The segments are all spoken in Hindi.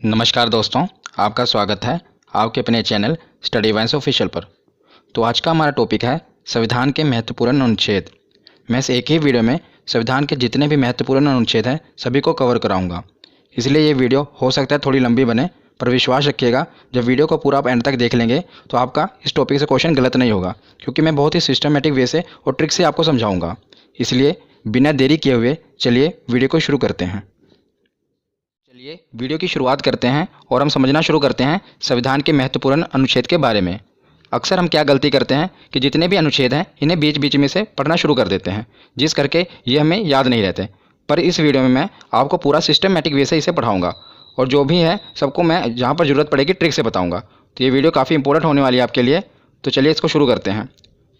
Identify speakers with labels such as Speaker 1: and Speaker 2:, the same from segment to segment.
Speaker 1: नमस्कार दोस्तों, आपका स्वागत है आपके अपने चैनल स्टडी वाइन्स ऑफिशियल पर। तो आज का हमारा टॉपिक है संविधान के महत्वपूर्ण अनुच्छेद। मैं इस एक ही वीडियो में संविधान के जितने भी महत्वपूर्ण अनुच्छेद हैं सभी को कवर कराऊंगा। इसलिए ये वीडियो हो सकता है थोड़ी लंबी बने, पर विश्वास रखिएगा जब वीडियो को पूरा आप एंड तक देख लेंगे तो आपका इस टॉपिक से क्वेश्चन गलत नहीं होगा, क्योंकि मैं बहुत ही सिस्टमेटिक वे से और ट्रिक से आपको समझाऊँगा। इसलिए बिना देरी किए हुए चलिए वीडियो को शुरू करते हैं। चलिए वीडियो की शुरुआत करते हैं और हम समझना शुरू करते हैं संविधान के महत्वपूर्ण अनुच्छेद के बारे में। अक्सर हम क्या गलती करते हैं कि जितने भी अनुच्छेद हैं इन्हें बीच बीच में से पढ़ना शुरू कर देते हैं, जिस करके ये हमें याद नहीं रहते। पर इस वीडियो में मैं आपको पूरा सिस्टमेटिक वे से इसे पढ़ाऊँगा और जो भी है सबको मैं जहाँ पर ज़रूरत पड़ेगी ट्रिक से बताऊँगा। तो ये वीडियो काफ़ी इंपॉर्टेंट होने वाली है आपके लिए। तो चलिए इसको शुरू करते हैं।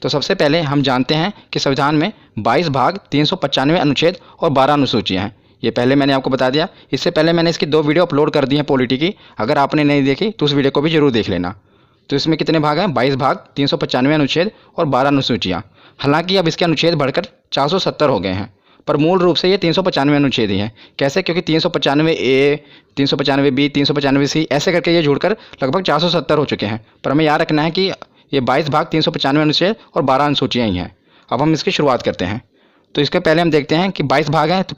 Speaker 1: तो सबसे पहले हम जानते हैं कि संविधान में 22 भाग 395 अनुच्छेद और 12 अनुसूचियाँ हैं। ये पहले मैंने आपको बता दिया। इससे पहले मैंने इसकी 2 वीडियो अपलोड कर दी हैं पॉलिटी की। अगर आपने नहीं देखी तो उस वीडियो को भी जरूर देख लेना। तो इसमें कितने भाग हैं? 22 भाग 395 अनुच्छेद और 12 अनुसूचियाँ। हालांकि अब इसके अनुच्छेद बढ़कर 470 हो गए हैं, पर मूल रूप से ये 395 अनुच्छेद ही हैं। कैसे? क्योंकि 395A, 395B, 395C ऐसे करके ये जुड़कर लगभग 470 हो चुके हैं। पर हमें याद रखना है कि ये 22 भाग 395 अनुच्छेद और 12 अनुसूचियाँ ही हैं। अब हम इसकी शुरुआत करते हैं। तो इसके पहले हम देखते हैं कि 22 भाग हैं। तो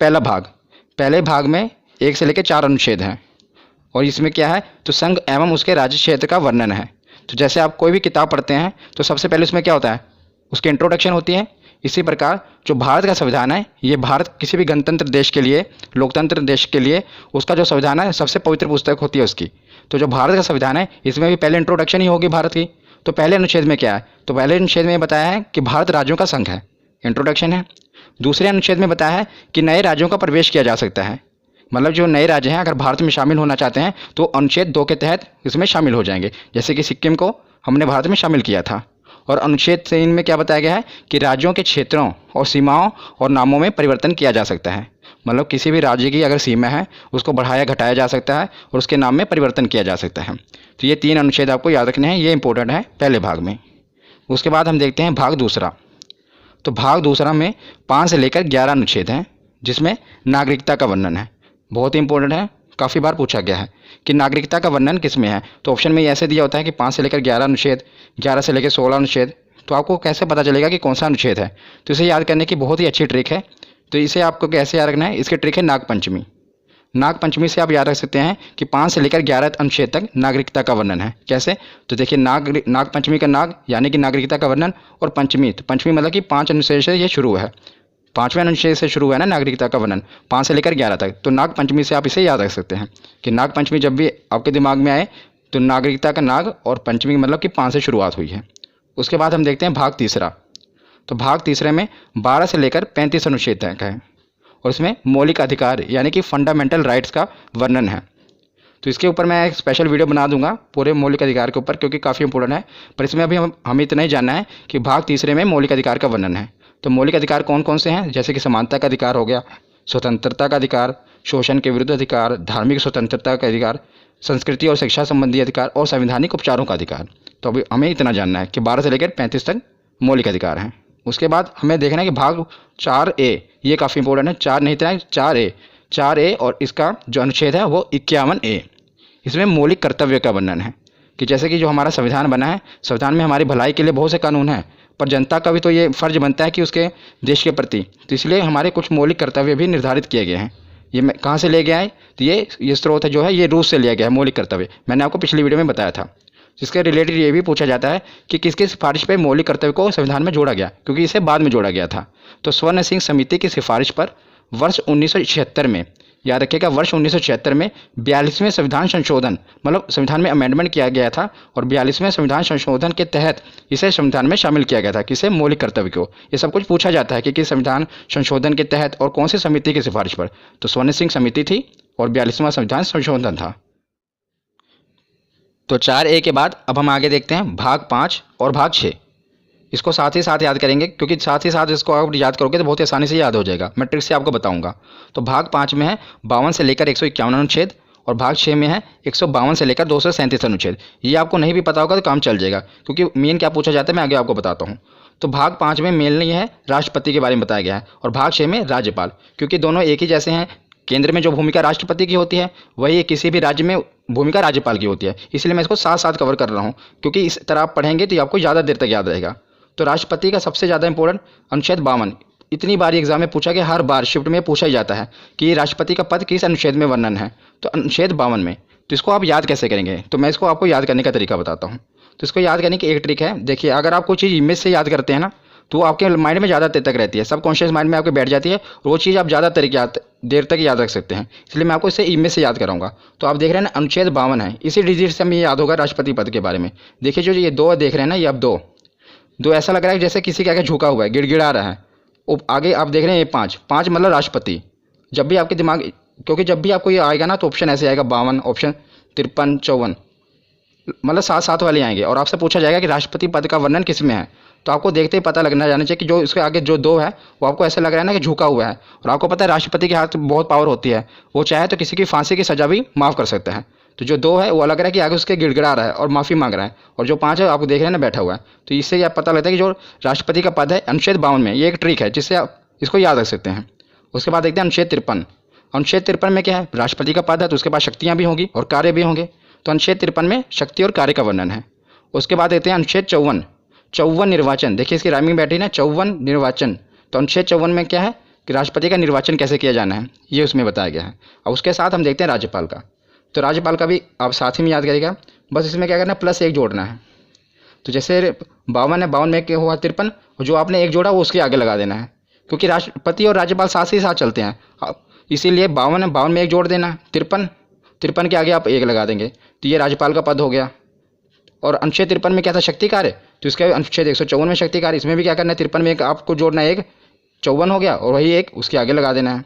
Speaker 1: पहले भाग में 1 से लेकर 4 अनुच्छेद हैं और इसमें क्या है? तो संघ एवं उसके राज्य क्षेत्र का वर्णन है। तो जैसे आप कोई भी किताब पढ़ते हैं तो सबसे पहले उसमें क्या होता है? उसकी इंट्रोडक्शन होती है। इसी प्रकार जो भारत का संविधान है, ये भारत किसी भी गणतंत्र देश के लिए, लोकतंत्र देश के लिए उसका जो संविधान है सबसे पवित्र पुस्तक होती है उसकी। तो जो भारत का संविधान है इसमें भी पहले इंट्रोडक्शन ही होगी भारत की। तो पहले अनुच्छेद में क्या है? तो पहले अनुच्छेद में बताया है कि भारत राज्यों का संघ है, इंट्रोडक्शन है। दूसरे अनुच्छेद में बताया है कि नए राज्यों का प्रवेश किया जा सकता है। मतलब जो नए राज्य हैं अगर भारत में शामिल होना चाहते हैं तो अनुच्छेद 2 के तहत इसमें शामिल हो जाएंगे। जैसे कि सिक्किम को हमने भारत में शामिल किया था। और अनुच्छेद 3 में क्या बताया गया है कि राज्यों के क्षेत्रों और सीमाओं और नामों में परिवर्तन किया जा सकता है। मतलब किसी भी राज्य की अगर सीमा है उसको बढ़ाया घटाया जा सकता है और उसके नाम में परिवर्तन किया जा सकता है। तो ये 3 अनुच्छेद आपको याद रखने हैं, ये इंपॉर्टेंट है पहले भाग में। उसके बाद हम देखते हैं भाग दूसरा। तो भाग दूसरा में 5 से लेकर 11 अनुच्छेद हैं, जिसमें नागरिकता का वर्णन है। बहुत ही इंपॉर्टेंट है, काफ़ी बार पूछा गया है कि नागरिकता का वर्णन किस में है। तो ऑप्शन में ऐसे दिया होता है कि 5 से लेकर 11 अनुच्छेद, 11 से लेकर 16 अनुच्छेद। तो आपको कैसे पता चलेगा कि कौन सा अनुच्छेद है? तो इसे याद करने की बहुत ही अच्छी ट्रिक है। तो इसे आपको कैसे याद रखना है? इसकी ट्रिक है नागपंचमी। नागपंचमी से आप याद रख सकते हैं कि 5 से लेकर 11 अनुच्छेद तक नागरिकता का वर्णन है। कैसे? तो देखिए, नागपंचमी का नाग यानी कि नागरिकता का वर्णन, और पंचमी, तो पंचमी मतलब कि 5 अनुच्छेद से ये शुरू है। 5वें अनुच्छेद से शुरू है ना नागरिकता का वर्णन, 5 से लेकर 11 तक। तो नागपंचमी से आप इसे याद रख सकते हैं कि नागपंचमी जब भी आपके दिमाग में आए तो नागरिकता का नाग और पंचमी मतलब कि 5 से शुरुआत हुई है। उसके बाद हम देखते हैं भाग तीसरा। तो भाग तीसरे में 12 से लेकर 35 अनुच्छेद तक है और इसमें मौलिक अधिकार यानी कि फंडामेंटल राइट्स का वर्णन है। तो इसके ऊपर मैं एक स्पेशल वीडियो बना दूंगा पूरे मौलिक अधिकार के ऊपर, क्योंकि काफ़ी इंपॉर्टेंट है। पर इसमें अभी हमें इतना ही जानना है कि भाग तीसरे में मौलिक अधिकार का वर्णन है। तो मौलिक अधिकार कौन कौन से हैं? जैसे कि समानता का अधिकार हो गया, स्वतंत्रता का अधिकार, शोषण के विरुद्ध अधिकार, धार्मिक स्वतंत्रता का अधिकार, संस्कृति और शिक्षा संबंधी अधिकार और संवैधानिक उपचारों का अधिकार। तो अभी हमें इतना जानना है कि 12 से लेकर 35 तक मौलिक अधिकार हैं। उसके बाद हमें देखना है कि भाग 4A, ये काफ़ी इंपॉर्टेंट है। 4 नहीं इतना, 4A और इसका जो अनुच्छेद है वो 51A। इसमें मौलिक कर्तव्य का वर्णन है कि जैसे कि जो हमारा संविधान बना है, संविधान में हमारी भलाई के लिए बहुत से कानून हैं, पर जनता का भी तो ये फ़र्ज बनता है कि उसके देश के प्रति, तो इसलिए हमारे कुछ मौलिक कर्तव्य भी निर्धारित किए गए हैं। ये मैं कहाँ से ले गया है? तो ये स्रोत है जो है ये रूस से लिया गया है मौलिक कर्तव्य। मैंने आपको पिछली वीडियो में बताया था। जिसके रिलेटेड ये भी पूछा जाता है कि किसकी सिफारिश पर मौलिक कर्तव्य को संविधान में जोड़ा गया, क्योंकि इसे बाद में जोड़ा गया था। तो स्वर्ण सिंह समिति की सिफारिश पर वर्ष 1976 में, याद रखिएगा, वर्ष 1976 में 42वें संविधान संशोधन, मतलब संविधान में अमेंडमेंट किया गया था और 42वें संविधान संशोधन के तहत इसे संविधान में शामिल किया गया था। किसे? मौलिक कर्तव्य को। ये सब कुछ पूछा जाता है कि किस संविधान संशोधन के तहत और कौन सी समिति की सिफारिश पर। तो स्वर्ण सिंह समिति थी और 42वां संविधान संशोधन था। तो 4A के बाद अब हम आगे देखते हैं भाग 5 और भाग 6। इसको साथ ही साथ याद करेंगे, क्योंकि साथ ही साथ इसको आप याद करोगे तो बहुत ही आसानी से याद हो जाएगा। मैं ट्रिक से आपको बताऊंगा। तो भाग 5 में है 52 से लेकर 151 अनुच्छेद और भाग 6 में है 152 से लेकर 237 अनुच्छेद। ये आपको नहीं भी पता होगा तो काम चल जाएगा, क्योंकि मेन क्या पूछा जाता है मैं आगे आपको बताता हूँ। तो भाग 5 में मेनली है राष्ट्रपति के बारे में बताया गया है और भाग 6 में राज्यपाल, क्योंकि दोनों एक ही जैसे हैं केंद्र में जो भूमिका राष्ट्रपति की होती है वही किसी भी राज्य में भूमिका राज्यपाल की होती है। इसलिए मैं इसको साथ साथ कवर कर रहा हूँ, क्योंकि इस तरह आप पढ़ेंगे तो ये आपको ज़्यादा देर तक याद रहेगा। तो राष्ट्रपति का सबसे ज़्यादा इंपॉर्टेंट अनुच्छेद 52, इतनी बार एग्जाम में पूछा गया, हर बार शिफ्ट में पूछा ही जाता है कि राष्ट्रपति का पद किस अनुच्छेद में वर्णन है, तो अनुच्छेद 52 में। तो इसको आप याद कैसे करेंगे, तो मैं इसको आपको याद करने का तरीका बताता हूँ। तो इसको याद करने की एक ट्रिक है, देखिए अगर आप कोई चीज़ इमेज से याद करते हैं ना तो वो आपके माइंड में ज़्यादा देर तक रहती है, सबकॉन्शियस माइंड में आपके बैठ जाती है और वो चीज़ आप ज़्यादा देर तक याद रख सकते हैं। इसलिए मैं आपको इसे इमेज से याद कराऊंगा। तो आप देख रहे हैं ना अनुच्छेद 52 है, इसी डिजिट से हमें याद होगा राष्ट्रपति पद के बारे में। देखिए जो ये दो देख रहे हैं ना, ये अब दो ऐसा लग रहा है जैसे किसी के आगे झुका हुआ है, गिड़गिड़ा रहा है। आगे आप देख रहे हैं ये 5 मतलब राष्ट्रपति। जब भी आपके दिमाग, क्योंकि जब भी आपको ये आएगा ना तो ऑप्शन ऐसे आएगा 52, ऑप्शन 53, 54, मतलब 7 वाले आएंगे और आपसे पूछा जाएगा कि राष्ट्रपति पद का वर्णन किस में है। तो आपको देखते ही पता लगना जाना चाहिए कि जो इसके आगे जो 2 है वो आपको ऐसा लग रहा है ना कि झुका हुआ है। और आपको पता है राष्ट्रपति के हाथ में बहुत पावर होती है, वो चाहे तो किसी की फांसी की सजा भी माफ़ कर सकता है। तो जो 2 है वो लग रहा है कि आगे उसके गिड़गिड़ा रहा है और माफ़ी मांग रहा है, और जो 5 है आपको देख रहे हैं ना बैठा हुआ है। तो इससे आप पता लगता है कि जो राष्ट्रपति का पद है अनुच्छेद 52 में, ये एक ट्रिक है जिससे आप इसको याद रख सकते हैं। उसके बाद देखते हैं अनुच्छेद 53। अनुच्छेद 53 में क्या है, राष्ट्रपति का पद है तो उसके पास शक्तियाँ भी होंगी और कार्य भी होंगे। तो अनुच्छेद 53 में शक्ति और कार्य का वर्णन है। उसके बाद देखते हैं अनुच्छेद 54 निर्वाचन। देखिए इसकी राइमिंग बैठी ना, 54 निर्वाचन। तो अनुच्छेद 54 में क्या है कि राष्ट्रपति का निर्वाचन कैसे किया जाना है ये उसमें बताया गया है। और उसके साथ हम देखते हैं राज्यपाल का। तो राज्यपाल का भी आप साथ ही में याद करिएगा, बस इसमें क्या करना है, +1 जोड़ना है। तो जैसे 52 है, 52 में क्या हुआ 53, और जो आपने 1 जोड़ा वो उसके आगे लगा देना है, क्योंकि राष्ट्रपति और राज्यपाल साथ ही साथ चलते हैं। इसीलिए 52 है, 52 में 1 जोड़ देना, 53 के आगे आप 1 लगा देंगे। तो ये राज्यपाल का पद हो गया। और अनुच्छेद 53 में क्या था, शक्ति कार्य। तो इसका अनुच्छेद 154 में शक्ति कार्य, इसमें भी क्या करना है, 53 में 1 आपको जोड़ना है, 1 54 हो गया और वही 1 उसके आगे लगा देना है।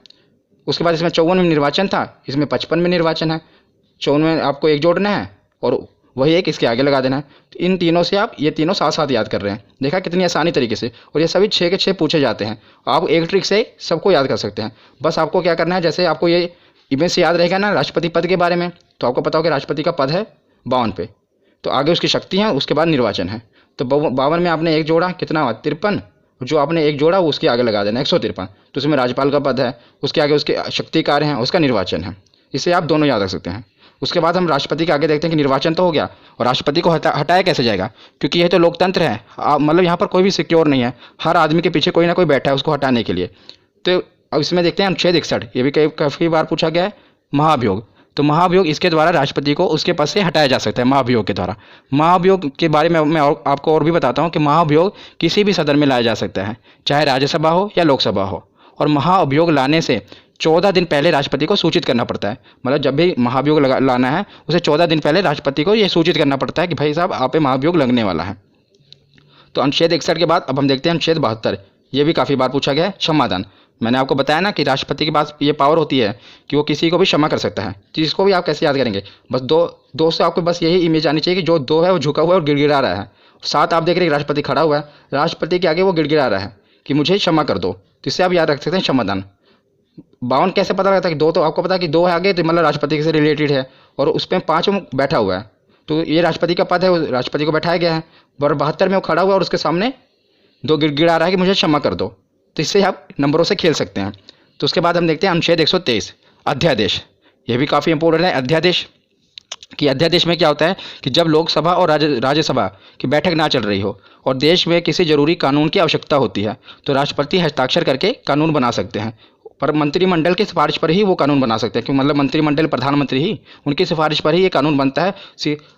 Speaker 1: उसके बाद इसमें 54 में निर्वाचन था, इसमें 55 में निर्वाचन है। 54 में आपको 1 जोड़ना है और वही 1 इसके आगे लगा देना है। तो इन तीनों से आप ये तीनों साथ साथ याद कर रहे हैं, देखा कितनी आसानी तरीके से। और ये सभी 6 के 6 पूछे जाते हैं। आप एक ट्रिक से सबको याद कर सकते हैं। बस आपको क्या करना है, जैसे आपको ये इमेज से याद रहेगा ना राष्ट्रपति पद के बारे में, तो आपको पता हो कि राष्ट्रपति का पद है 52 पे, तो आगे उसकी शक्ति है, उसके बाद निर्वाचन है। तो 52 में आपने 1 जोड़ा, कितना हुआ 53, जो आपने 1 जोड़ा वो उसके आगे लगा देना 153। तो उसमें राज्यपाल का पद है, उसके आगे उसके शक्ति कार्य हैं, उसका निर्वाचन है। इसे आप दोनों याद रख सकते हैं। उसके बाद हम राष्ट्रपति के आगे देखते हैं कि निर्वाचन तो हो गया, और राष्ट्रपति को हटाया कैसे जाएगा, क्योंकि यह तो लोकतंत्र है, मतलब यहाँ पर कोई भी सिक्योर नहीं है, हर आदमी के पीछे कोई ना कोई बैठा है उसको हटाने के लिए। तो अब इसमें देखते हैं अनुच्छेद 61, ये भी काफ़ी बार पूछा गया है, महाभियोग। तो महाभियोग, इसके द्वारा राष्ट्रपति को उसके पद से हटाया जा सकता है, महाभियोग के द्वारा। महाभियोग के बारे में मैं आपको और भी बताता हूँ कि महाभियोग किसी भी सदन में लाया जा सकता है, चाहे राज्यसभा हो या लोकसभा हो। और महाभियोग लाने से 14 दिन पहले राष्ट्रपति को सूचित करना पड़ता है। मतलब जब भी महाभियोग लाना है उसे 14 दिन पहले राष्ट्रपति को यह सूचित करना पड़ता है कि भाई साहब आप पे महाभियोग लगने वाला है। तो अनुच्छेद 61 के बाद अब हम देखते हैं अनुच्छेद 72। ये भी काफ़ी बार पूछा गया है, क्षमादान। मैंने आपको बताया ना कि राष्ट्रपति के पास ये पावर होती है कि वो किसी को भी क्षमा कर सकता है। तो इसको भी आप कैसे याद करेंगे, बस दो से आपको बस यही इमेज आनी चाहिए कि जो 2 है वो झुका हुआ है और गिड़गिड़ा रहा है। 7 आप देख रहे हैं राष्ट्रपति खड़ा हुआ है, राष्ट्रपति के आगे वो गिड़गिड़ा रहा है कि मुझे क्षमा कर दो। तो इससे आप याद रख सकते हैं क्षमादान। 52 कैसे पता लगता है कि 2, तो आपको पता है कि 2 है आगे, तो मतलब राष्ट्रपति से रिलेटेड है, और उस पर 5 बैठा हुआ है, तो ये राष्ट्रपति का पद है, वो राष्ट्रपति को बैठाया गया है। और 72 में वो खड़ा हुआ है और उसके सामने 2 गिड़गिड़ा रहा है कि मुझे क्षमा कर दो। तो इससे आप नंबरों से खेल सकते हैं। तो उसके बाद हम देखते हैं अनुच्छेद 123, अध्यादेश। ये भी काफ़ी इंपॉर्टेंट है, अध्यादेश। कि अध्यादेश में क्या होता है कि जब लोकसभा और राज्यसभा की बैठक ना चल रही हो और देश में किसी जरूरी कानून की आवश्यकता होती है, तो राष्ट्रपति हस्ताक्षर करके कानून बना सकते हैं। पर मंत्रिमंडल की सिफारिश पर ही वो कानून बना सकते हैं, क्योंकि मतलब मंत्रिमंडल प्रधानमंत्री ही, उनकी सिफारिश पर ही ये कानून बनता है।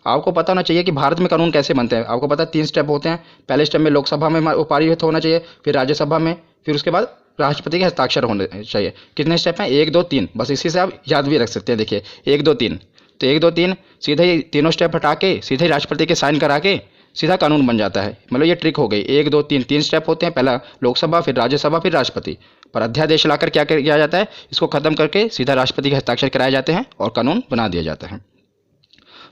Speaker 1: आपको पता होना चाहिए कि भारत में कानून कैसे बनते हैं। आपको पता है 3 स्टेप होते हैं। पहले स्टेप में लोकसभा में वो पारित होना चाहिए, फिर राज्यसभा में, फिर उसके बाद राष्ट्रपति के हस्ताक्षर होने चाहिए। कितने स्टेप हैं, 1 2 3, बस इसी से आप याद भी रख सकते हैं। देखिए 1 2 3, तो 1 2 3 सीधे ही तीनों स्टेप हटा के सीधे राष्ट्रपति के साइन करा के सीधा कानून बन जाता है। मतलब ये ट्रिक हो गई। 1 2 3 3 स्टेप होते हैं, पहला लोकसभा, फिर राज्यसभा, फिर राष्ट्रपति। पर अध्यादेश लाकर क्या किया जाता है, इसको खत्म करके सीधा राष्ट्रपति के हस्ताक्षर कराए जाते हैं और कानून बना दिया जाता है।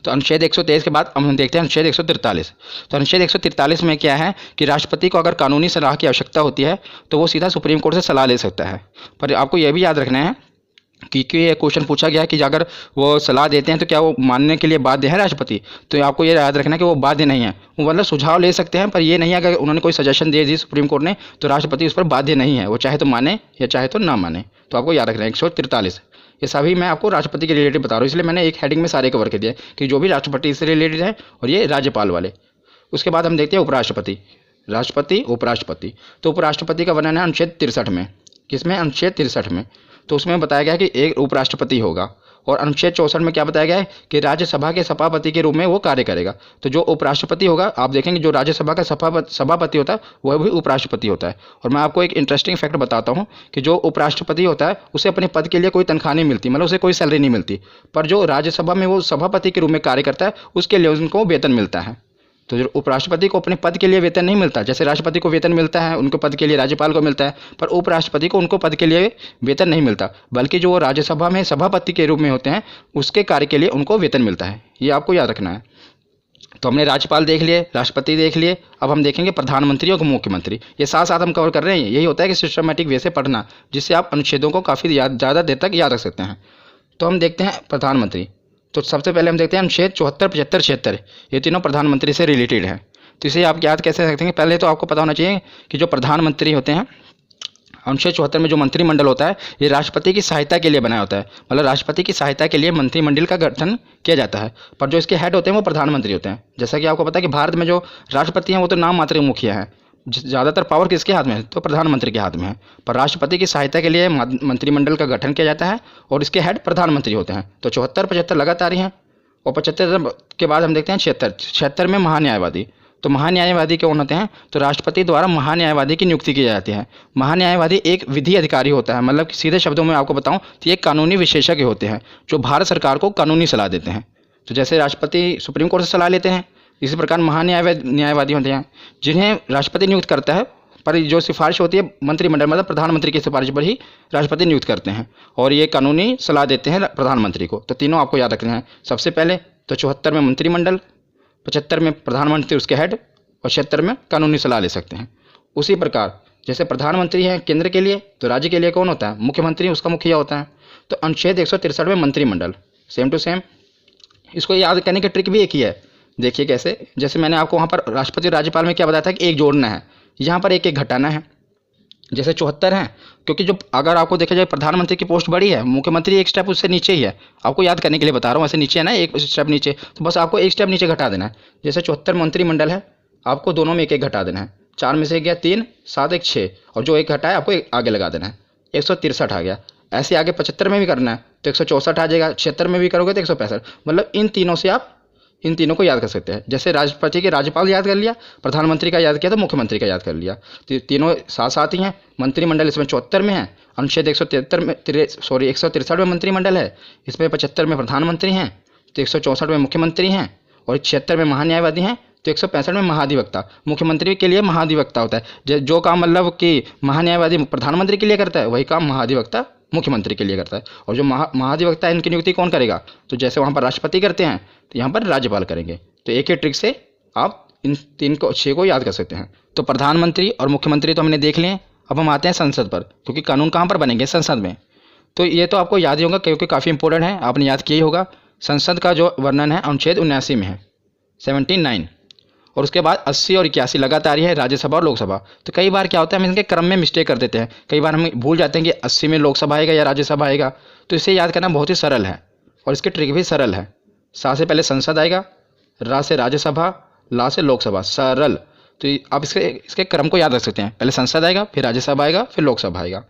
Speaker 1: तो अनुच्छेद 123 के बाद हम देखते हैं अनुच्छेद 143। तो अनुच्छेद 143 में क्या है कि राष्ट्रपति को अगर कानूनी सलाह की आवश्यकता होती है तो वो सीधा सुप्रीम कोर्ट से सलाह ले सकता है। पर आपको यह भी याद रखना है कि ये क्वेश्चन पूछा गया है कि अगर वो सलाह देते हैं तो क्या वो मानने के लिए बाध्य है राष्ट्रपति। तो आपको ये याद रखना है कि वो बाध्य नहीं है, वो मतलब सुझाव ले सकते हैं, पर ये नहीं है अगर उन्होंने कोई सजेशन दे दी सुप्रीम कोर्ट ने तो राष्ट्रपति उस पर बाध्य नहीं है, वो चाहे तो माने या चाहे तो ना माने। तो आपको याद रखना है 143। ये सभी मैं आपको राष्ट्रपति के रिलेटेड बता रहा हूँ, इसलिए मैंने एक हेडिंग में सारे कवर कर दिए कि जो भी राष्ट्रपति से रिलेटेड है और ये राज्यपाल वाले। उसके बाद हम देखते हैं उपराष्ट्रपति, राष्ट्रपति, उपराष्ट्रपति। तो उपराष्ट्रपति का वर्णन है अनुच्छेद 63 में। किसमें? अनुच्छेद 63 में। तो उसमें बताया गया है कि एक उपराष्ट्रपति होगा, और अनुच्छेद 64 में क्या बताया गया है कि राज्यसभा के सभापति के रूप में वो कार्य करेगा। तो जो उपराष्ट्रपति होगा, आप देखेंगे जो राज्यसभा का सभापति होता है वह भी उपराष्ट्रपति होता है। और मैं आपको एक इंटरेस्टिंग फैक्ट बताता हूँ कि जो उपराष्ट्रपति होता है उसे अपने पद के लिए कोई तनख्वाह नहीं मिलती, मतलब उसे कोई सैलरी नहीं मिलती, पर जो राज्यसभा में वो सभापति के रूप में कार्य करता है उसके लिए उनको वेतन मिलता है। तो जो उपराष्ट्रपति को अपने पद के लिए वेतन नहीं मिलता, जैसे राष्ट्रपति को वेतन मिलता है उनके पद के लिए, राज्यपाल को मिलता है, पर उपराष्ट्रपति को उनको पद के लिए वेतन नहीं मिलता, बल्कि जो वो राज्यसभा में सभापति के रूप में होते हैं उसके कार्य के लिए उनको वेतन मिलता है। ये आपको याद रखना है। तो हमने राज्यपाल देख लिए, राष्ट्रपति देख लिए, अब हम देखेंगे प्रधानमंत्री और मुख्यमंत्री। ये साथ साथ हम कवर कर रहे हैं। यही होता है कि सिस्टमेटिक वे से पढ़ना, जिससे आप अनुच्छेदों को काफ़ी ज़्यादा देर तक याद रख सकते हैं। तो हम देखते हैं प्रधानमंत्री। तो सबसे पहले हम देखते हैं अनुच्छेद 74, 75, 76, ये तीनों प्रधानमंत्री से रिलेटेड है। तो इसे आप याद कैसे रखेंगे? पहले तो आपको पता होना चाहिए कि जो प्रधानमंत्री होते हैं, अनुच्छेद 74 में जो मंत्रिमंडल होता है ये राष्ट्रपति की सहायता के लिए बनाया होता है, मतलब राष्ट्रपति की सहायता के लिए मंत्रिमंडल का गठन किया जाता है, पर जो इसके हेड होते हैं वो प्रधानमंत्री होते हैं। जैसा कि आपको पता है कि भारत में जो राष्ट्रपति हैं वो तो नाम मात्र मुखिया हैं, ज़्यादातर पावर किसके हाथ में है? तो प्रधानमंत्री के हाथ में है, पर राष्ट्रपति की सहायता के लिए मंत्रिमंडल का गठन किया जाता है और इसके हेड प्रधानमंत्री होते हैं। तो 74, 75 लगातार ही हैं। और 75 के बाद हम देखते हैं 76। 76 में महान्यायवादी। तो महान्यायवादी कौन होते हैं? तो राष्ट्रपति द्वारा महान्यायवादी की नियुक्ति की जाती है। महान्यायवादी एक विधि अधिकारी होता है, मतलब सीधे शब्दों में आपको बताऊं तो ये कानूनी विशेषज्ञ होते हैं जो भारत सरकार को कानूनी सलाह देते हैं। तो जैसे राष्ट्रपति सुप्रीम कोर्ट से सलाह लेते हैं, इसी प्रकार न्यायवादी होते हैं जिन्हें राष्ट्रपति नियुक्त करता है, पर जो सिफारिश होती है मंत्रिमंडल, मतलब प्रधानमंत्री की सिफारिश पर ही राष्ट्रपति नियुक्त करते हैं और ये कानूनी सलाह देते हैं प्रधानमंत्री को। तो तीनों आपको याद रखने हैं। सबसे पहले तो 74 में मंत्रिमंडल, 75 में प्रधानमंत्री उसके हेड, और 76 में कानूनी सलाह ले सकते हैं। उसी प्रकार जैसे प्रधानमंत्री है केंद्र के लिए, तो राज्य के लिए कौन होता है? मुख्यमंत्री, उसका मुखिया होता है। तो अनुच्छेद 163 में मंत्रिमंडल, सेम टू सेम। इसको याद करने की ट्रिक भी एक ही है। देखिए कैसे, जैसे मैंने आपको वहाँ पर राष्ट्रपति और राज्यपाल में क्या बताया था कि एक जोड़ना है, यहाँ पर एक एक घटाना है। जैसे 74 है, क्योंकि जो अगर आपको देखा जाए प्रधानमंत्री की पोस्ट बड़ी है, मुख्यमंत्री एक स्टेप उससे नीचे ही है। आपको याद करने के लिए बता रहा हूँ, ऐसे नीचे है ना, एक स्टेप नीचे, तो बस आपको एक स्टेप नीचे घटा देना है। जैसे 74 मंत्रिमंडल है, आपको दोनों में एक एक घटा देना है। 4 में से गया 3, 7, 1, 6, और जो एक घटा है आपको एक आगे लगा देना है। 163 आ गया। ऐसे आगे 75 में भी करना है तो 164 आ जाएगा। 76 में भी करोगे तो 165। मतलब इन तीनों से आप इन तीनों को याद कर सकते हैं। जैसे राष्ट्रपति के राज्यपाल याद कर लिया, प्रधानमंत्री का याद किया तो मुख्यमंत्री का याद कर लिया। तो तीनों साथ साथ ही हैं। मंत्रिमंडल इसमें 74 में है, अनुच्छेद 163 में मंत्रिमंडल है, इसमें 75 में प्रधानमंत्री हैं, तो 164 में मुख्यमंत्री हैं, और 76 में महान्यायवादी हैं, तो 165 में महाधिवक्ता। मुख्यमंत्री के लिए महाधिवक्ता होता है। जो काम मतलब कि महान्यायवादी प्रधानमंत्री के लिए करता है, वही काम महाधिवक्ता मुख्यमंत्री के लिए करता है। और जो महाधिवक्ता है इनकी नियुक्ति कौन करेगा? तो जैसे वहाँ पर राष्ट्रपति करते हैं तो यहाँ पर राज्यपाल करेंगे। तो एक ही ट्रिक से आप इन 6 को याद कर सकते हैं। तो प्रधानमंत्री और मुख्यमंत्री तो हमने देख लिए। अब हम आते हैं संसद पर, क्योंकि कानून कहाँ पर बनेंगे? संसद में। तो ये तो आपको याद ही होगा क्योंकि काफ़ी इंपॉर्टेंट है, आपने याद किया ही होगा। संसद का जो वर्णन है अनुच्छेद 79 में है, 79। और उसके बाद 80 और 81 लगातार ही है, राज्यसभा और लोकसभा। तो कई बार क्या होता है हम इनके क्रम में मिस्टेक कर देते हैं। कई बार हम भूल जाते हैं कि 80 में लोकसभा आएगा या राज्यसभा आएगा। तो इसे याद करना बहुत ही सरल है और इसकी ट्रिक भी सरल है। सा से पहले संसद आएगा, रा से राज्यसभा, ला से लोकसभा, सरल। तो आप इसके क्रम को याद रख सकते हैं। पहले संसद आएगा, फिर राज्यसभा आएगा, फिर लोकसभा आएगा।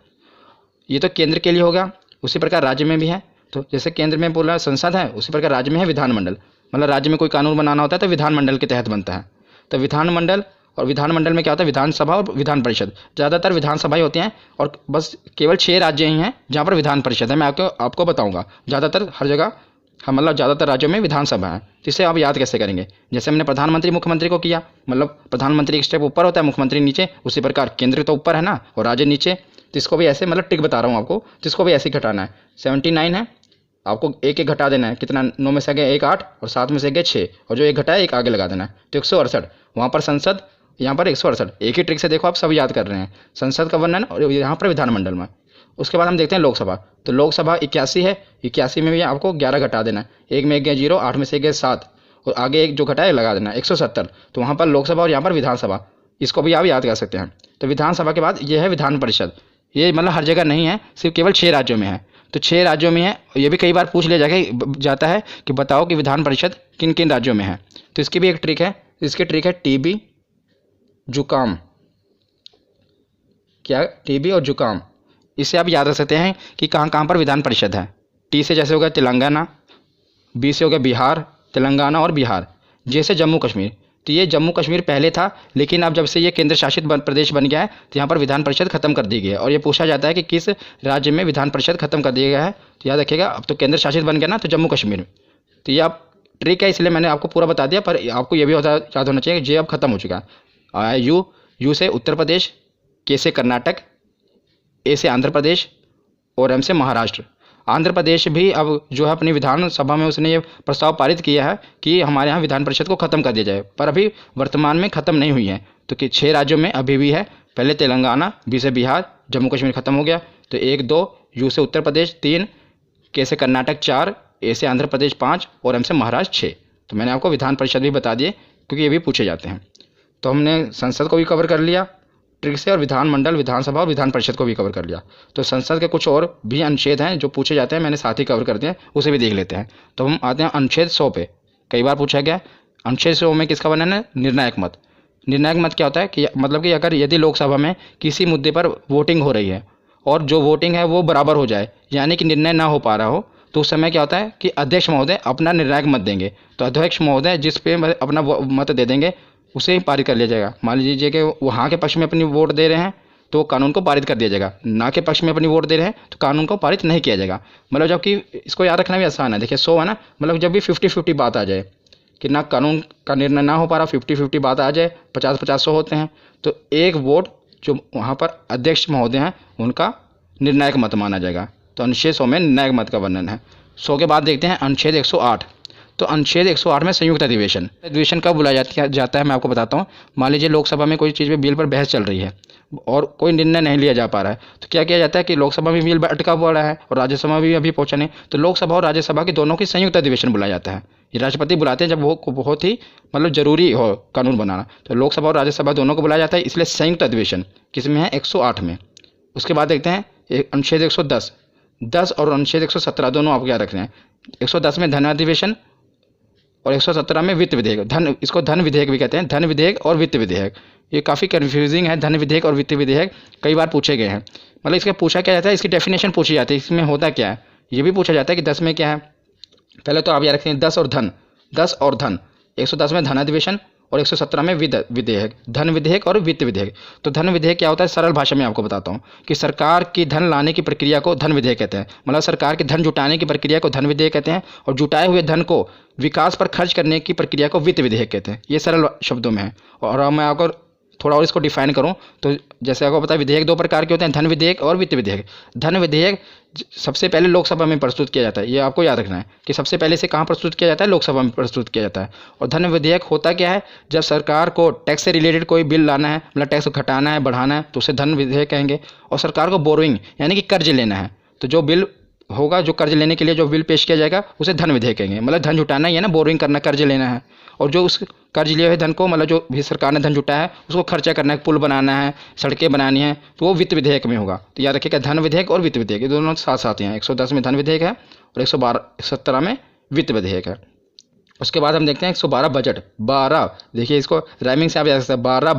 Speaker 1: ये तो केंद्र के लिए होगा। उसी प्रकार राज्य में भी है। तो जैसे केंद्र में बोला संसद है, उसी प्रकार राज्य में है विधानमंडल। मतलब राज्य में कोई कानून बनाना होता है तो विधानमंडल के तहत बनता है। तो विधानमंडल, और विधानमंडल में क्या होता है? विधानसभा और विधान परिषद। ज़्यादातर विधानसभाएं होती हैं और बस केवल 6 राज्य ही हैं जहाँ पर विधान परिषद है। मैं आपको बताऊंगा। ज़्यादातर हर जगह मतलब ज़्यादातर राज्यों में विधानसभा है। तो इसे आप याद कैसे करेंगे? जैसे हमने प्रधानमंत्री मुख्यमंत्री को किया, मतलब प्रधानमंत्री एक स्टेप ऊपर होता है, मुख्यमंत्री नीचे। उसी प्रकार केंद्र तो ऊपर है ना और राज्य नीचे। तो इसको भी ऐसे, मतलब टिक बता रहा हूँ आपको, तो इसको भी ऐसे ही घटाना है। 79 है, आपको एक एक घटा देना है। कितना? 9 में से गए 1, 8, और 7 में से गए 6, और जो एक घटा है एक आगे लगा देना है। तो 168। वहाँ पर संसद, यहाँ पर 168। एक ही ट्रिक से देखो आप सब याद कर रहे हैं। संसद का वर्णन और यहाँ पर विधानमंडल में। उसके बाद हम देखते हैं लोकसभा। तो लोकसभा 81 है, 81 में भी आपको 11 घटा देना है। 1 में गए 0, 8 में से गए 7, और आगे एक जो घटा है लगा देना है। 170। तो वहाँ पर लोकसभा और यहाँ पर विधानसभा, इसको भी आप याद कर सकते हैं। तो विधानसभा के बाद ये है विधान परिषद। ये मतलब हर जगह नहीं है, सिर्फ केवल 6 राज्यों में है। तो 6 राज्यों में है। ये भी कई बार पूछ लिया जाता है कि बताओ कि विधान परिषद किन किन राज्यों में है। तो इसकी भी एक ट्रिक है, इसकी ट्रिक है टीबी, जुकाम। क्या? टीबी और जुकाम। इससे आप याद रख सकते हैं कि कहाँ कहाँ पर विधान परिषद है। टी से जैसे हो गया तेलंगाना, बी से हो गया बिहार, तेलंगाना और बिहार। जैसे जम्मू कश्मीर, तो ये जम्मू कश्मीर पहले था, लेकिन अब जब से ये केंद्र शासित प्रदेश बन गया है तो यहाँ पर विधान परिषद खत्म कर दी गई है। और ये पूछा जाता है कि किस राज्य में विधान परिषद खत्म कर दिया गया है, तो याद रखिएगा अब तो केंद्र शासित बन गया ना, तो जम्मू कश्मीर में। तो ये आप ट्रिक है, इसलिए मैंने आपको पूरा बता दिया, पर आपको ये भी याद होना चाहिए कि जे अब खत्म हो चुका है। यू से उत्तर प्रदेश, के से कर्नाटक, ए से आंध्र प्रदेश और एम से महाराष्ट्र। आंध्र प्रदेश भी अब जो है अपनी विधानसभा में उसने ये प्रस्ताव पारित किया है कि हमारे यहाँ विधान परिषद को खत्म कर दिया जाए, पर अभी वर्तमान में खत्म नहीं हुई है। तो कि 6 राज्यों में अभी भी है, पहले तेलंगाना, बी से बिहार, जम्मू कश्मीर खत्म हो गया, तो 1 2, यू से उत्तर प्रदेश 3, के से कर्नाटक 4, ए से आंध्र प्रदेश 5 और एम से महाराष्ट्र 6। तो मैंने आपको विधान परिषद भी बता दिए क्योंकि ये भी पूछे जाते हैं। तो हमने संसद को भी कवर कर लिया ट्रिक से, और विधानमंडल, विधानसभा और विधान परिषद को भी कवर कर लिया। तो संसद के कुछ और भी अनुच्छेद हैं जो पूछे जाते हैं, मैंने साथ ही कवर कर दिए, उसे भी देख लेते हैं। तो हम आते हैं अनुच्छेद 100 पे। कई बार पूछा गया अनुच्छेद 100 में किसका वर्णन है? निर्णायक मत। निर्णायक मत क्या होता है कि मतलब कि अगर यदि लोकसभा में किसी मुद्दे पर वोटिंग हो रही है और जो वोटिंग है वो बराबर हो जाए, यानी कि निर्णय ना हो पा रहा हो, तो उस समय क्या होता है कि अध्यक्ष महोदय अपना निर्णायक मत देंगे। तो अध्यक्ष महोदय जिस पे अपना मत दे देंगे उसे ही पारित कर लिया जाएगा। मान लीजिए कि वो हाँ के पक्ष में अपनी वोट दे रहे हैं तो कानून को पारित कर दिया जाएगा, ना के पक्ष में अपनी वोट दे रहे हैं तो कानून को पारित नहीं किया जाएगा। मतलब जबकि इसको याद रखना भी आसान है। देखिए 100 है ना, मतलब जब भी 50-50 बात आ जाए कि ना कानून का निर्णय ना हो पा रहा, 50-50 बात आ जाए, 50-50 होते हैं, तो एक वोट जो वहाँ पर अध्यक्ष महोदय हैं उनका निर्णायक मत माना जाएगा। तो अनुच्छेद 100 में निर्णायक मत का वर्णन है। 100 के बाद देखते हैं अनुच्छेद 108। तो अनुच्छेद 108 में संयुक्त अधिवेशन। अधिवेशन कब बुलाया जाता है मैं आपको बताता हूँ। मान लीजिए लोकसभा में कोई चीज़ पे बिल पर बहस चल रही है और कोई निर्णय नहीं लिया जा पा रहा है, तो क्या किया जाता है कि लोकसभा में बिल अटका पड़ा है और राज्यसभा में भी अभी पहुंचा नहीं, तो लोकसभा और राज्यसभा के दोनों की संयुक्त अधिवेशन बुलाया जाता है। ये राष्ट्रपति बुलाते हैं जब वो बहुत ही मतलब जरूरी हो कानून बनाना, तो लोकसभा और राज्यसभा दोनों को बुलाया जाता है, इसलिए संयुक्त अधिवेशन किसमें है? 108 में। उसके बाद देखते हैं अनुच्छेद 110 और अनुच्छेद 117 दोनों आपको याद रखने हैं। 110 में धन अधिवेशन और 117 में वित्त विधेयक। इसको धन विधेयक भी कहते हैं, धन विधेयक और वित्त विधेयक। ये काफ़ी कन्फ्यूजिंग है, धन विधेयक और वित्त विधेयक कई बार पूछे गए हैं। मतलब इसका पूछा क्या जाता है, इसकी डेफिनेशन पूछी जाती है, इसमें होता क्या है ये भी पूछा जाता है कि 10 में क्या है। पहले तो आप याद रखें 10 और धन। 110 में धन अधिवेशन और 117 में विधेयक, धन विधेयक और वित्त विधेयक। तो धन विधेयक क्या होता है, सरल भाषा में आपको बताता हूँ कि सरकार की धन लाने की प्रक्रिया को धन विधेयक कहते हैं। मतलब सरकार की धन जुटाने की प्रक्रिया को धन विधेयक कहते हैं और जुटाए हुए धन को विकास पर खर्च करने की प्रक्रिया को वित्त विधेयक कहते हैं। ये सरल शब्दों में है। और अब मैं आपको थोड़ा और इसको डिफाइन करूं तो जैसे आपको पता है विधेयक 2 प्रकार के होते हैं, धन विधेयक और वित्त विधेयक। धन विधेयक सबसे पहले लोकसभा में प्रस्तुत किया जाता है, ये आपको याद रखना है कि सबसे पहले से कहाँ प्रस्तुत किया जाता है, लोकसभा में प्रस्तुत किया जाता है। और धन विधेयक होता क्या है, जब सरकार को टैक्स से रिलेटेड कोई बिल लाना है, मतलब टैक्स घटाना है बढ़ाना है, तो उसे धन विधेयक कहेंगे। और सरकार को बोरोइंग यानी कि कर्ज लेना है, तो जो बिल होगा, जो कर्ज लेने के लिए जो बिल पेश किया जाएगा उसे धन विधेयक कहेंगे। मतलब धन जुटाना ही है ना, बोरोइंग करना, कर्ज लेना है। और जो उस कर्ज लिए हुए धन को, मतलब जो भी सरकार ने धन जुटाया है उसको खर्चा करना है, पुल बनाना है, सड़कें बनानी है, तो वो वित्त विधेयक में होगा। तो याद रखिएगा धन विधेयक और वित्त विधेयक ये दोनों साथ साथ हैं। 110 में धन विधेयक है और 117 में वित्त विधेयक है। उसके बाद हम देखते हैं 112 बजट। 12 देखिए, इसको राइमिंग से आप याद सकते हैं, 12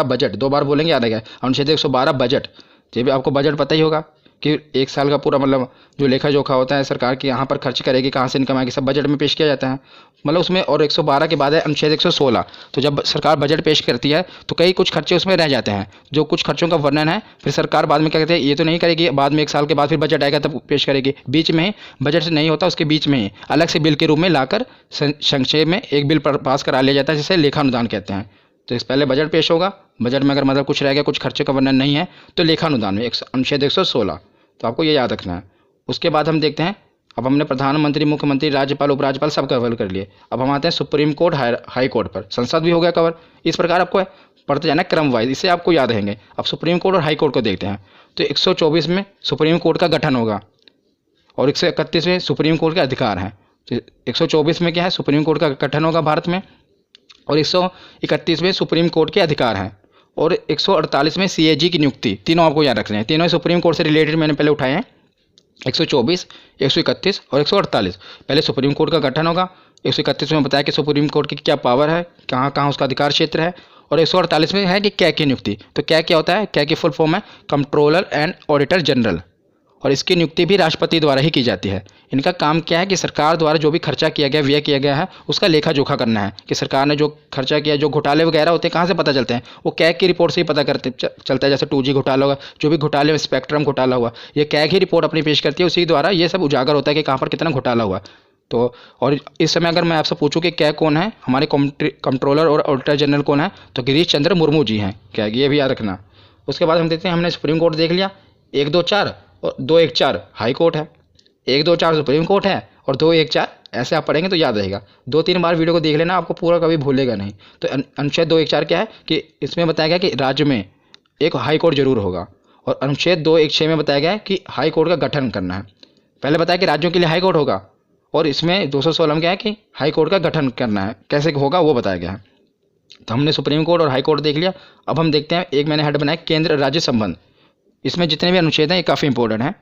Speaker 1: बजट 2 बार बोलेंगे, याद रखेगा। अनुच्छेद 112 बजट। ये भी आपको बजट पता ही होगा कि एक साल का पूरा मतलब जो लेखा जोखा होता है सरकार की, यहाँ पर खर्च करेगी, कहाँ से इनकम आएगी, सब बजट में पेश किया जाता है। मतलब उसमें और 112 के बाद है अनुच्छेद 116। तो जब सरकार बजट पेश करती है तो कई कुछ खर्चे उसमें रह जाते हैं, जो कुछ खर्चों का वर्णन है फिर सरकार बाद में क्या कहते हैं, ये तो नहीं करेगी, बाद में 1 साल के बाद फिर बजट आएगा तब पेश करेगी। बीच में ही बजट से नहीं होता, उसके बीच में ही अलग से बिल के रूप में लाकर संक्षेप में एक बिल पास करा लिया जाता है, जिसे लेखानुदान कहते हैं। तो इस पहले बजट पेश होगा, बजट में अगर मतलब कुछ रह गया, कुछ खर्चे का वर्णन नहीं है, तो लेखानुदान में अनुच्छेद 116। तो आपको ये याद रखना है। उसके बाद हम देखते हैं, अब हमने प्रधानमंत्री, मुख्यमंत्री, राज्यपाल, उपराज्यपाल सब कवर कर लिए। अब हम आते हैं सुप्रीम कोर्ट, हाई कोर्ट पर। संसद भी हो गया कवर। इस प्रकार आपको पढ़ते जाना क्रम वाइज, इससे आपको याद रहेंगे। अब सुप्रीम कोर्ट और हाई कोर्ट को देखते हैं। तो 124 में सुप्रीम कोर्ट का गठन होगा और 131 में सुप्रीम कोर्ट के अधिकार हैं। तो 124 में क्या है, सुप्रीम कोर्ट का गठन होगा भारत में, और 131 में सुप्रीम कोर्ट के अधिकार हैं, और 148 में CAG की नियुक्ति। तीनों आपको याद रखने हैं, तीनों सुप्रीम कोर्ट से रिलेटेड मैंने पहले उठाए हैं। 124, 131 और 148। पहले सुप्रीम कोर्ट का गठन होगा। 131 में बताया कि सुप्रीम कोर्ट की क्या पावर है, कहाँ कहाँ उसका अधिकार क्षेत्र है। और 148 में है कि क्या की नियुक्ति। तो क्या क्या होता है, क्या की फुल फॉर्म है कंट्रोलर एंड ऑडिटर जनरल, और इसकी नियुक्ति भी राष्ट्रपति द्वारा ही की जाती है। इनका काम क्या है कि सरकार द्वारा जो भी खर्चा किया गया, व्यय किया गया है, उसका लेखा जोखा करना है कि सरकार ने जो खर्चा किया, जो घोटाले वगैरह होते हैं कहाँ से पता चलते हैं, वो कैग की रिपोर्ट से ही पता चलता है। जैसे 2G घोटाला होगा, जो भी घोटाले, स्पेक्ट्रम घोटाला हुआ, ये कैग ही रिपोर्ट अपनी पेश करती है, उसी द्वारा ये सब उजागर होता है कि कहाँ पर कितना घोटाला हुआ। तो और इस समय अगर मैं आपसे पूछूं कि क्या कौन है, हमारे कंट्रोलर और ऑडिटर जनरल कौन है, तो गिरीश चंद्र मुर्मू जी हैं क्या, ये भी याद रखना। उसके बाद हम देखते हैं, हमने सुप्रीम कोर्ट देख लिया, 1, 2, 4 और 2, 1, 4 हाई कोर्ट है, 1, 2, 4 सुप्रीम कोर्ट है और 2, 1, 4 ऐसे आप पढ़ेंगे तो याद रहेगा। 2-3 बार वीडियो को देख लेना, आपको पूरा कभी भूलेगा नहीं। तो अनुच्छेद 2, 1, 4 क्या है कि इसमें बताया गया कि राज्य में एक हाई कोर्ट जरूर होगा। और अनुच्छेद 2, 1, 6 में बताया गया है कि हाई कोर्ट का गठन करना है। पहले बताया कि राज्यों के लिए हाई कोर्ट होगा, और इसमें 216 में क्या है कि हाई कोर्ट का गठन करना है, कैसे होगा वो बताया गया है। तो हमने सुप्रीम कोर्ट और हाई कोर्ट देख लिया। अब हम देखते हैं, एक मैंने हेड बनाया केंद्र राज्य संबंध। इसमें जितने भी अनुच्छेद हैं ये काफ़ी इंपॉर्टेंट हैं,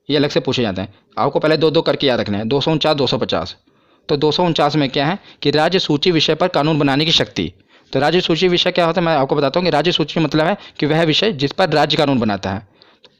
Speaker 1: ये अलग से पूछे जाते हैं। आपको पहले 2-2 करके याद रखना है, 249, 250। तो 249 में क्या है कि राज्य सूची विषय पर कानून बनाने की शक्ति। तो राज्य सूची विषय क्या होता है, मैं आपको बताता हूँ कि राज्य सूची मतलब है कि वह विषय जिस पर राज्य कानून बनाता है।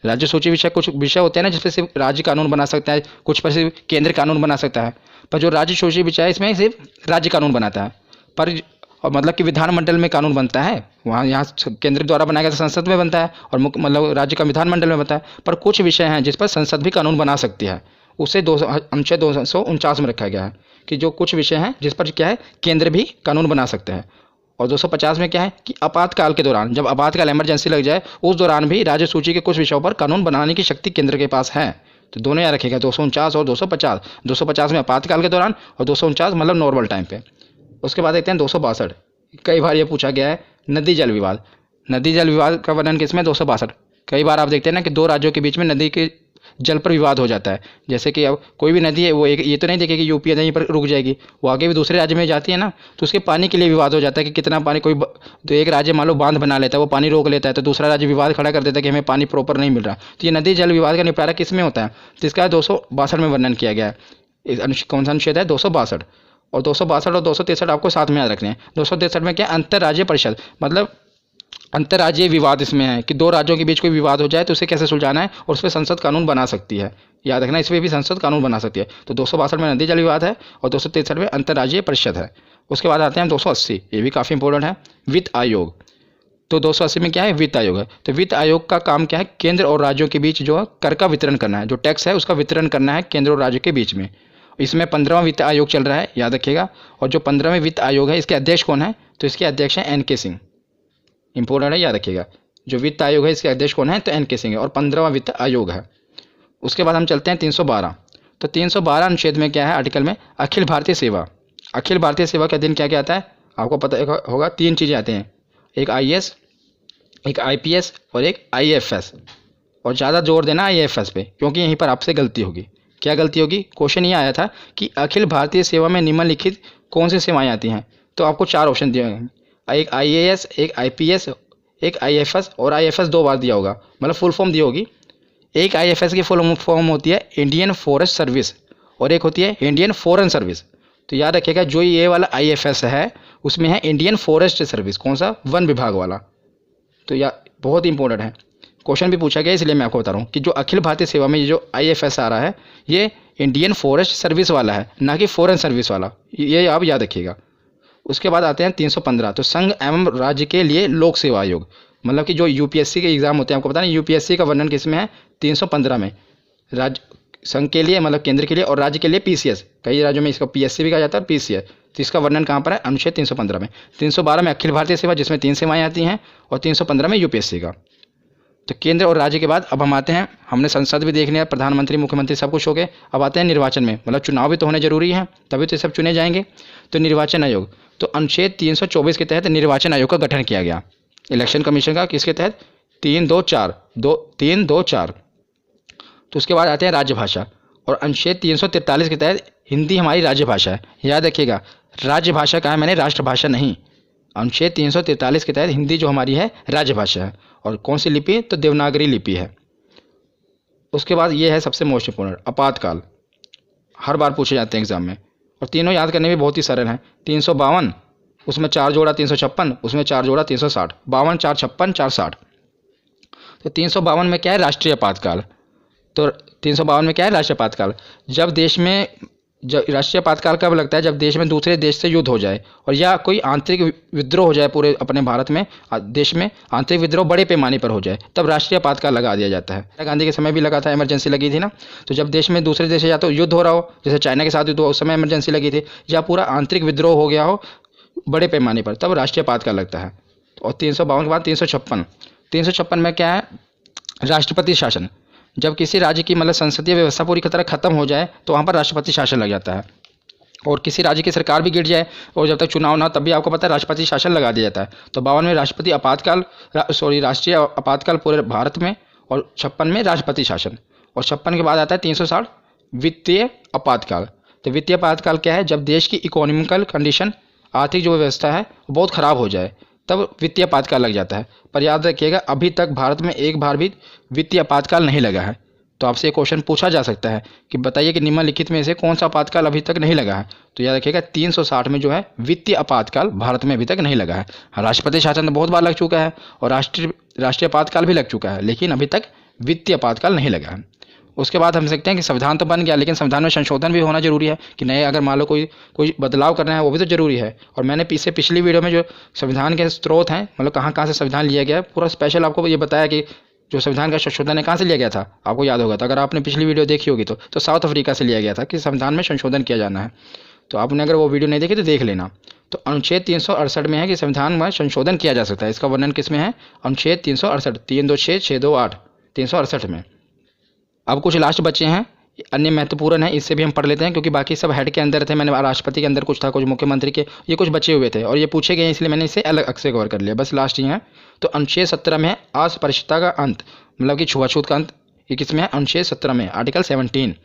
Speaker 1: राज्य सूची विषय, कुछ विषय होते हैं ना जिस पर सिर्फ राज्य कानून बना सकता है, कुछ पर सिर्फ केंद्र कानून बना सकता है। पर जो राज्य सूची विषय है इसमें सिर्फ राज्य कानून बनाता है, पर और मतलब कि विधानमंडल में कानून बनता है, वहाँ यहाँ केंद्र द्वारा बनाया गया संसद में बनता है, और मतलब राज्य का विधानमंडल में बनता है। पर कुछ विषय हैं जिस पर संसद भी कानून बना सकती है, उसे अनुच्छेद 249 में रखा गया है कि जो कुछ विषय हैं जिस पर क्या है केंद्र भी कानून बना सकते हैं। और 250 में क्या है कि आपातकाल के दौरान, जब आपातकाल इमरजेंसी लग जाए, उस दौरान भी राज्य सूची के कुछ विषयों पर कानून बनाने की शक्ति केंद्र के पास है। तो दोनों याद रखेगा, 249 और 250। 250 में आपातकाल के दौरान और 249 मतलब नॉर्मल टाइम पे। उसके बाद देखते हैं 262। कई बार ये पूछा गया है, नदी जल विवाद। नदी जल विवाद का वर्णन किसमें, 262। कई बार आप देखते हैं ना कि दो राज्यों के बीच में नदी के जल पर विवाद हो जाता है। जैसे कि अब कोई भी नदी है, वो एक ये तो नहीं देखेगी कि यूपी यहीं पर रुक जाएगी, वो आगे भी दूसरे राज्य में जाती है ना, तो उसके पानी के लिए विवाद हो जाता है कि कितना पानी। तो एक राज्य मान लो बांध बना लेता है, वो पानी रोक लेता है, तो दूसरा राज्य विवाद खड़ा कर देता है कि हमें पानी प्रॉपर नहीं मिल रहा। तो ये नदी जल विवाद का निपटारा किस में होता है, तो इसका 262 में वर्णन किया गया है। कौन सा अनुच्छेद है, 262। और 262 और 263 आपको साथ में याद रखने हैं। 263 में क्या, अंतर्राज्यीय परिषद, मतलब अंतर्राज्यीय विवाद इसमें है कि दो राज्यों के बीच कोई विवाद हो जाए तो उसे कैसे सुलझाना है, और उस पर संसद कानून बना सकती है। याद रखना, इसमें भी संसद कानून बना सकती है। तो 262 में नदी जल विवाद है और 263 में अंतर्राज्यीय परिषद है। उसके बाद आते हैं 280, ये भी काफ़ी इंपॉर्टेंट है, वित्त आयोग। तो 280 में क्या है, वित्त आयोग है। तो वित्त आयोग का काम क्या है, केंद्र और राज्यों के बीच जो कर का वितरण करना है, जो टैक्स है उसका वितरण करना है केंद्र और राज्य के बीच में। इसमें 15वां वित्त आयोग चल रहा है, याद रखिएगा। और जो 15वें वित्त आयोग है, इसके अध्यक्ष कौन है, तो इसके अध्यक्ष हैं NK सिंह। इंपॉर्टेंट है, याद रखिएगा। जो वित्त आयोग है इसके अध्यक्ष कौन है, तो NK सिंह है, और 15वां वित्त आयोग है। उसके बाद हम चलते हैं 312। तो 312 अनुच्छेद में क्या है, आर्टिकल में अखिल भारतीय सेवा। अखिल भारतीय सेवा के दिन क्या क्या आता है, आपको पता होगा, 3 चीज़ें आते हैं, एक IAS, एक IPS और एक IAFS। और ज़्यादा जोर देना IAFS पे, क्योंकि यहीं पर आपसे गलती होगी। क्या गलती होगी, क्वेश्चन ये आया था कि अखिल भारतीय सेवा में निम्नलिखित कौन सी सेवाएं आती हैं। तो आपको 4 ऑप्शन दिए हैं, एक IAS, एक IPS, एक IAFS, और IAFS 2 बार दिया होगा, मतलब फुल फॉर्म दी होगी। एक IAFS की फुल फॉर्म होती है इंडियन फॉरेस्ट सर्विस, और एक होती है इंडियन फॉरेन सर्विस। तो याद रखिएगा, जो ये वाला IAFS है उसमें है इंडियन फॉरेस्ट सर्विस, कौन सा, वन विभाग वाला। तो यह बहुत इंपॉर्टेंट है, क्वेश्चन भी पूछा गया, इसलिए मैं आपको बता रहा हूँ कि जो अखिल भारतीय सेवा में ये जो IAFS आ रहा है, ये इंडियन फॉरेस्ट सर्विस वाला है, ना कि फॉरेन सर्विस वाला, ये आप याद रखिएगा। उसके बाद आते हैं 315। तो संघ एवं राज्य के लिए लोक सेवा आयोग, मतलब कि जो UPSC के एग्जाम होते हैं, आपको पता नहीं UPSC का वर्णन किस में है, 315 में। राज्य संघ के लिए मतलब केंद्र के लिए, और राज्य के लिए PCS, कई राज्यों में इसका PSC भी कहा जाता है और PCS। तो इसका वर्णन कहाँ पर है, अनुच्छेद 315 में। 312 में अखिल भारतीय सेवा, जिसमें 3 सेवाएं आती हैं, और 315 में UPSC का। तो केंद्र और राज्य के बाद अब हम आते हैं, हमने संसद भी देख लिया, प्रधानमंत्री, मुख्यमंत्री सब कुछ हो गए। अब आते हैं निर्वाचन में, मतलब चुनाव भी तो होने जरूरी है, तभी तो ये सब चुने जाएंगे। तो निर्वाचन आयोग, तो अनुच्छेद 324 के तहत निर्वाचन आयोग का गठन किया गया, इलेक्शन कमीशन का, किसके तहत, 324। तो उसके बाद आते हैं राजभाषा, और अनुच्छेद 343 के तहत हिंदी हमारी राज्य भाषा है। याद रखिएगा, राज्य भाषा कहा है मैंने, राष्ट्रभाषा नहीं। अनुच्छेद 343 के तहत हिंदी जो हमारी है राजभाषा है। और कौन सी लिपि, तो देवनागरी लिपि है। उसके बाद ये है सबसे मोस्ट इंपॉर्टेंट, आपातकाल। हर बार पूछे जाते हैं एग्जाम में, और तीनों याद करने भी बहुत ही सरल हैं। 352, उसमें 4 जोड़ा 356, उसमें 4 जोड़ा 360, 52 4 56 4 60। तो 352 में क्या है, राष्ट्रीय आपातकाल। तो 352 में क्या है, राष्ट्रीय आपातकाल। जब देश में राष्ट्रीय आपातकाल कब लगता है, जब देश में दूसरे देश से युद्ध हो जाए और या कोई आंतरिक विद्रोह हो जाए, पूरे अपने भारत में देश में आंतरिक विद्रोह बड़े पैमाने पर हो जाए, तब राष्ट्रीय आपातकाल लगा दिया जाता है। इंदिरा गांधी के समय भी लगा था, इमरजेंसी लगी थी ना। तो जब देश में दूसरे देश से या तो युद्ध हो रहा हो, जैसे चाइना के साथ युद्ध हो, उस समय इमरजेंसी लगी थी, या पूरा आंतरिक विद्रोह हो गया हो बड़े पैमाने पर, तब राष्ट्रीय आपातकाल लगता है। और 352 के बाद 356 में क्या है, राष्ट्रपति शासन। जब किसी राज्य की मतलब संसदीय व्यवस्था पूरी तरह खत्म हो जाए तो वहाँ पर राष्ट्रपति शासन लग जाता है। और किसी राज्य की सरकार भी गिर जाए और जब तक चुनाव ना, तब भी आपको पता है राष्ट्रपति शासन लगा दिया जाता है। तो 52 में राष्ट्रीय आपातकाल पूरे भारत में, और 56 में राष्ट्रपति शासन। और 56 के बाद आता है 360, वित्तीय आपातकाल। तो वित्तीय आपातकाल क्या है, जब देश की इकोनॉमिकल कंडीशन, आर्थिक जो व्यवस्था है बहुत ख़राब हो जाए, तब वित्तीय आपातकाल लग जाता है। पर याद रखिएगा, अभी तक भारत में एक बार भी वित्तीय आपातकाल नहीं लगा है। तो आपसे एक क्वेश्चन पूछा जा सकता है कि बताइए कि निम्नलिखित में से कौन सा आपातकाल अभी तक नहीं लगा है। तो याद रखिएगा 360 में जो है वित्तीय आपातकाल भारत में अभी तक नहीं लगा है। राष्ट्रपति शासन तो बहुत बार लग चुका है और राष्ट्रीय आपातकाल भी लग चुका है, लेकिन अभी तक वित्तीय आपातकाल नहीं लगा है। उसके बाद हम सकते हैं कि संविधान तो बन गया, लेकिन संविधान में संशोधन भी होना जरूरी है कि नए, अगर मान लो कोई बदलाव करना है, वो भी तो जरूरी है। और मैंने पिछली वीडियो में जो संविधान के स्रोत हैं, मतलब कहाँ कहाँ से संविधान लिया गया है, पूरा स्पेशल आपको ये बताया कि जो संविधान का संशोधन है कहाँ से लिया गया था, आपको याद होगा। तो अगर आपने पिछली वीडियो देखी होगी तो साउथ अफ्रीका से लिया गया था कि संविधान में संशोधन किया जाना है। तो आपने अगर वो वीडियो नहीं देखी तो देख लेना। तो अनुच्छेद 368 में है कि संविधान में संशोधन किया जा सकता है। इसका वर्णन किस में है, अनुच्छेद 368, 326 628 368 में। अब कुछ लास्ट बच्चे हैं, अन्य महत्वपूर्ण है, इससे भी हम पढ़ लेते हैं क्योंकि बाकी सब हेड के अंदर थे। मैंने राष्ट्रपति के अंदर कुछ था, कुछ मुख्यमंत्री के, ये कुछ बचे हुए थे और ये पूछे गए, इसलिए मैंने इसे अलग से कवर कर लिया। बस लास्ट ही है। तो अनुच्छेद 17 में है अस्पृश्यता का अंत, मतलब कि छुआछूत का अंत। ये किसमें है, अनुच्छेद 17 में, आर्टिकल 17।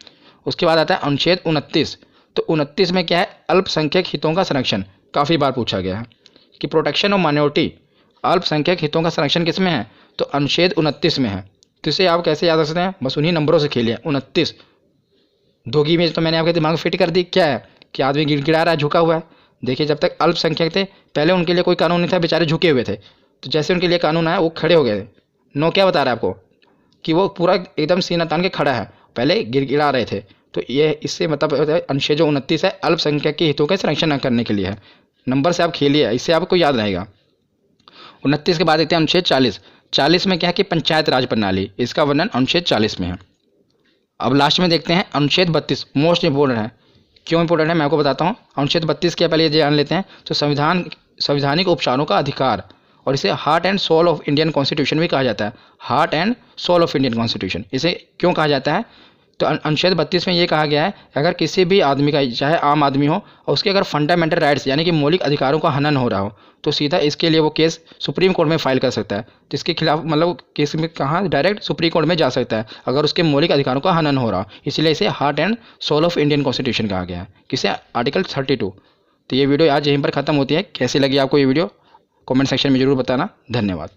Speaker 1: उसके बाद आता है अनुच्छेद 29। तो 29 में क्या है, अल्पसंख्यक हितों का संरक्षण। काफ़ी बार पूछा गया है कि प्रोटेक्शन ऑफ माइनॉरिटी, अल्पसंख्यक हितों का संरक्षण किसमें है, तो अनुच्छेद 29 में है। तो इसे आप कैसे याद रख सकते हैं, बस उन्हीं नंबरों से खेलिए। 29 धोगी में तो मैंने आपके दिमाग में फिट कर दी, क्या है कि आदमी गिड़गिड़ा रहा है, झुका हुआ है। देखिए, जब तक अल्पसंख्यक थे पहले उनके लिए कोई कानून नहीं था, बेचारे झुके हुए थे। तो जैसे उनके लिए कानून आया वो खड़े हो गए थे। नो क्या बता रहा है आपको कि वो पूरा एकदम सीना तान के खड़ा है, पहले गिड़गिड़ा रहे थे। तो ये इससे मतलब अनुच्छेद जो 29 है अल्पसंख्यक के हितों का संरक्षण करने के लिए है। नंबर से आप खेलिए, इससे आपको याद रहेगा। 29 के बाद देखते हैं अनुच्छेद 40। 40 में क्या है कि पंचायत राज प्रणाली, इसका वर्णन अनुच्छेद 40 में है। अब लास्ट में देखते हैं अनुच्छेद 32, मोस्ट इंपोर्टेंट है। क्यों इंपोर्टेंट है मैं आपको बताता हूँ। अनुच्छेद 32 के पहले ये जान लेते हैं। तो संवैधानिक उपचारों का अधिकार, और इसे heart and soul of Indian constitution भी कहा जाता है। Heart and soul of Indian constitution इसे क्यों कहा जाता है, तो अनुच्छेद 32 में ये कहा गया है, अगर किसी भी आदमी का, चाहे आम आदमी हो, और उसके अगर फंडामेंटल राइट्स यानी कि मौलिक अधिकारों का हनन हो रहा हो, तो सीधा इसके लिए वो केस सुप्रीम कोर्ट में फाइल कर सकता है। तो इसके खिलाफ मतलब केस में कहाँ, डायरेक्ट सुप्रीम कोर्ट में जा सकता है अगर उसके मौलिक अधिकारों का हनन हो रहा हो। इसलिए इसे heart and soul of Indian constitution कहा गया है। किसे, आर्टिकल 32। तो ये वीडियो आज यहीं पर ख़त्म होती है। कैसी लगी आपको ये वीडियो, कमेंट सेक्शन में ज़रूर बताना। धन्यवाद।